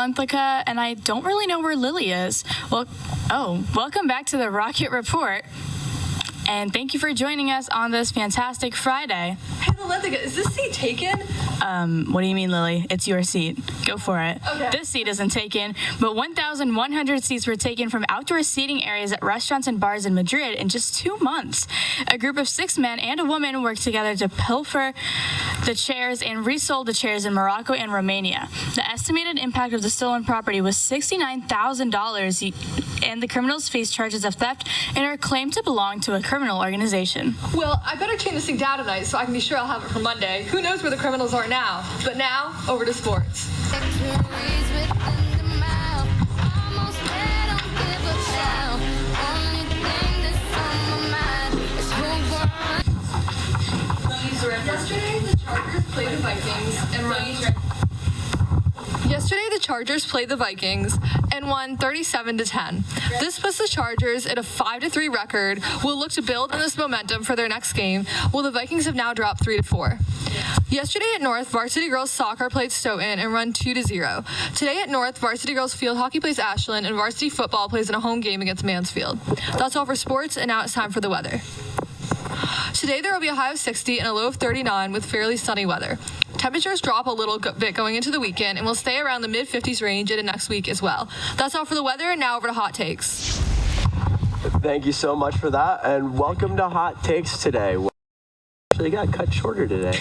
Olympica, and I don't really know where Lily is. Welcome back to the Rocket Report, and thank you for joining us on this fantastic Friday. Hey, Olympica, is this seat taken? What do you mean, Lily? It's your seat. Go for it. Okay. This seat isn't taken, but 1,100 seats were taken from outdoor seating areas at restaurants and bars in Madrid in just 2 months. A group of 6 men and a woman worked together to pilfer the chairs and resold the chairs in Morocco and Romania. The estimated impact of the stolen property was $69,000, and the criminals face charges of theft and are claimed to belong to a criminal organization. Well, I better chain this thing down tonight so I can be sure I'll have it for Monday. Who knows where the criminals are now? But now, over to sports. Yesterday, the Chargers played the Vikings and won 37-10. This puts the Chargers at a 5-3 record. Will look to build on this momentum for their next game, while the Vikings have now dropped 3-4. Yesterday at North, varsity girls soccer played Stoughton and run 2-0. Today at North, varsity girls field hockey plays Ashland, and varsity football plays in a home game against Mansfield. That's all for sports, and now it's time for the weather. Today there will be a high of 60 and a low of 39 with fairly sunny weather. Temperatures drop a little bit going into the weekend and will stay around the mid-50s range into next week as well. That's all for the weather, and now over to Hot Takes. Thank you so much for that, and welcome to Hot Takes today. Actually got cut shorter today.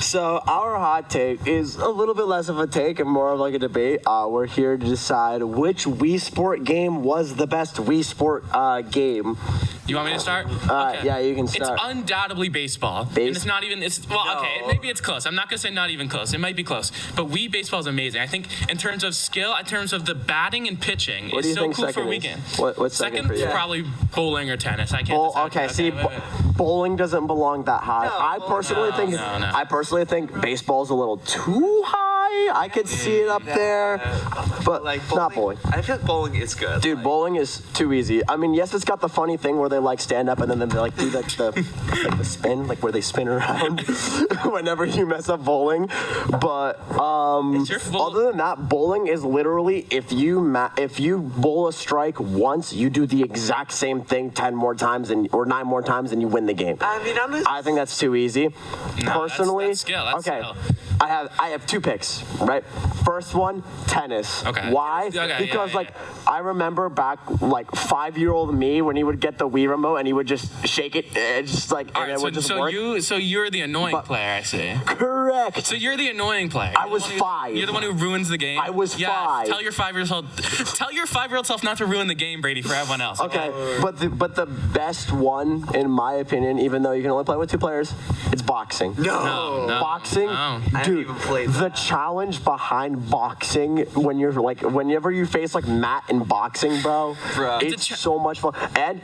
So our hot take is a little bit less of a take and more of like a debate. We're here to decide which Wii Sport game was the best Wii Sport game. You want me to start? Okay. Yeah, you can start. It's undoubtedly baseball. And it's not even, okay, maybe it's close. I'm not going to say not even close. It might be close. But Wii baseball is amazing. I think in terms of skill, in terms of the batting and pitching, What do it's you so think cool for second a is? weekend. What's second for you? Probably bowling or tennis. I can't decide. Okay, see, wait. bowling doesn't belong that high. I personally think baseball's a little too high. I could see it up there, but like not bowling. I feel like bowling is good. Dude, bowling is too easy. I mean, yes, it's got the funny thing where they like stand up and then they like do like the spin, like where they spin around whenever you mess up bowling. But other than that, bowling is literally if you bowl a strike once, you do the exact same thing 10 more times or 9 more times and you win the game. I mean, I think that's too easy. No, Personally, that's skill. That's okay. skill. I have 2 picks, right? First one, tennis. Okay. Why? Okay, because yeah. I remember back like 5-year-old me when he would get the Wii remote and he would just shake it, just like All and right, it would just work. so you're the annoying player, I see. Correct. So you're the annoying player. I was 5. You're the one who ruins the game. I was 5. Tell your 5-year-old self not to ruin the game, Brady, for everyone else. Okay, but the best one, in my opinion, even though you can only play with 2 players, it's boxing. No. Boxing, No. I haven't dude. even played The challenge behind boxing when you're like, whenever you face like Matt in boxing, bro, it's so much fun. And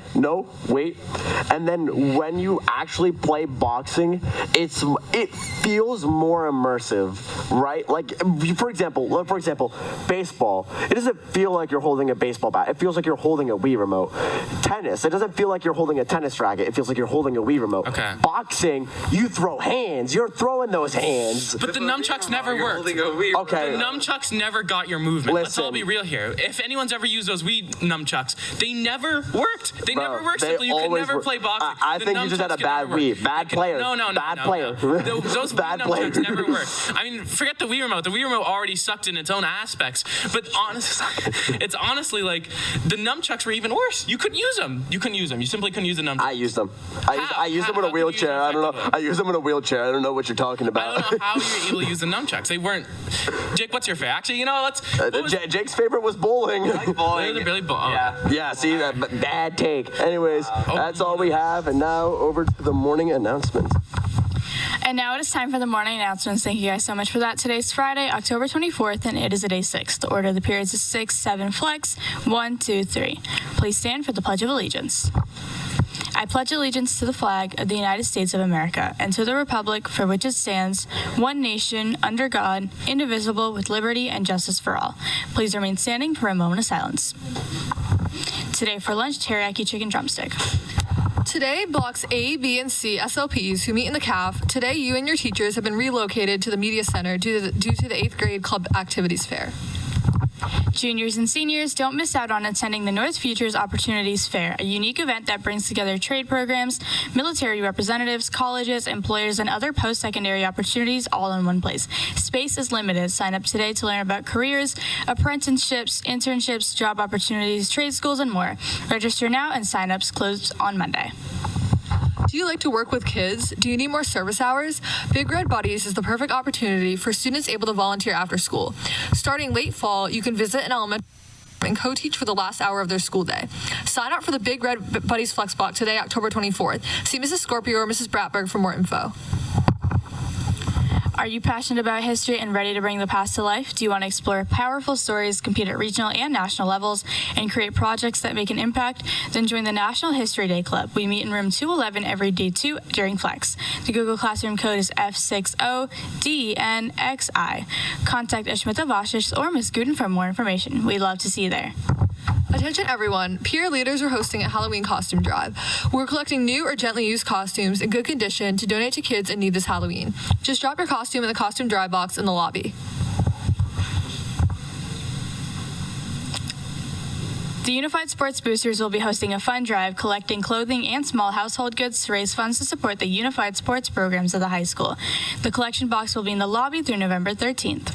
and then when you actually play boxing, it feels more immersive, right? Like for example, baseball. It doesn't feel like you're holding a baseball bat. It feels like you're holding a Wii remote. Tennis. It doesn't feel like you're holding a tennis racket. It feels like you're holding a Wii remote. Okay. Boxing, you throw hands. You're throwing those hands. But the nunchucks never worked. Okay. The nunchucks never got your movement. Let's all Listen. be real here. If anyone's ever used those Wii nunchucks, they never worked. They never worked. they Simply, you could always never work. play boxing. I The think you just had a nunchucks could bad never Wii. work. Bad player. No. Bad player. Those Bad Wii player. nunchucks never worked. I mean, forget the Wii remote. The Wii remote already sucked in its own aspects. But it's honestly like the nunchucks were even worse. You couldn't use them. You simply couldn't use the nunchucks. I used them. I used them in a How could you use wheelchair. them I don't know. effectively? I used them in a wheelchair. I don't know what you're talking I about. don't know how you were able to use the nunchucks. They weren't. Jake, what's your favorite? Actually, Jake's favorite was bowling. Really Yeah, see, that bad take. Anyways, that's all we have. And now over to the morning announcements. And now it is time for the morning announcements. Thank you guys so much for that. Today's Friday, October 24th, and it is a day 6. The order of the periods is 6, 7, flex, 1, 2, 3. Please stand for the Pledge of Allegiance. I pledge allegiance to the flag of the United States of America and to the republic for which it stands, one nation, under God, indivisible, with liberty and justice for all. Please remain standing for a moment of silence. Today for lunch, teriyaki chicken drumstick. Today, blocks A, B, and C SLPs who meet in the CAF, today you and your teachers have been relocated to the Media Center due to the 8th grade club activities fair. Juniors and seniors, don't miss out on attending the North Futures Opportunities Fair, a unique event that brings together trade programs, military representatives, colleges, employers, and other post-secondary opportunities all in one place. Space is limited. Sign up today to learn about careers, apprenticeships, internships, job opportunities, trade schools, and more. Register now and sign-ups close on Monday. Do you like to work with kids? Do you need more service hours? Big Red Buddies is the perfect opportunity for students able to volunteer after school. Starting late fall, you can visit an elementary and co-teach for the last hour of their school day. Sign up for the Big Red Buddies Flex Block today, October 24th. See Mrs. Scorpio or Mrs. Bratberg for more info. Are you passionate about history and ready to bring the past to life? Do you want to explore powerful stories, compete at regional and national levels, and create projects that make an impact? Then join the National History Day Club. We meet in room 211 every day 2 during Flex. The Google Classroom code is F60DENXI. Contact Ashmita Vashish or Ms. Gooden for more information. We'd love to see you there. Attention everyone, peer leaders are hosting a Halloween costume drive. We're collecting new or gently used costumes in good condition to donate to kids in need this Halloween. Just drop your costume in the costume drive box in the lobby. The Unified Sports Boosters will be hosting a fun drive collecting clothing and small household goods to raise funds to support the Unified Sports programs of the high school. The collection box will be in the lobby through November 13th.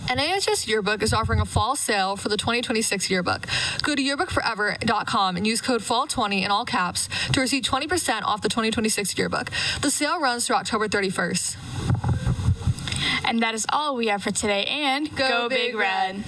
NAHS Yearbook is offering a fall sale for the 2026 yearbook. Go to yearbookforever.com and use code FALL20 in all caps to receive 20% off the 2026 yearbook. The sale runs through October 31st. And that is all we have for today. And Go Big Red.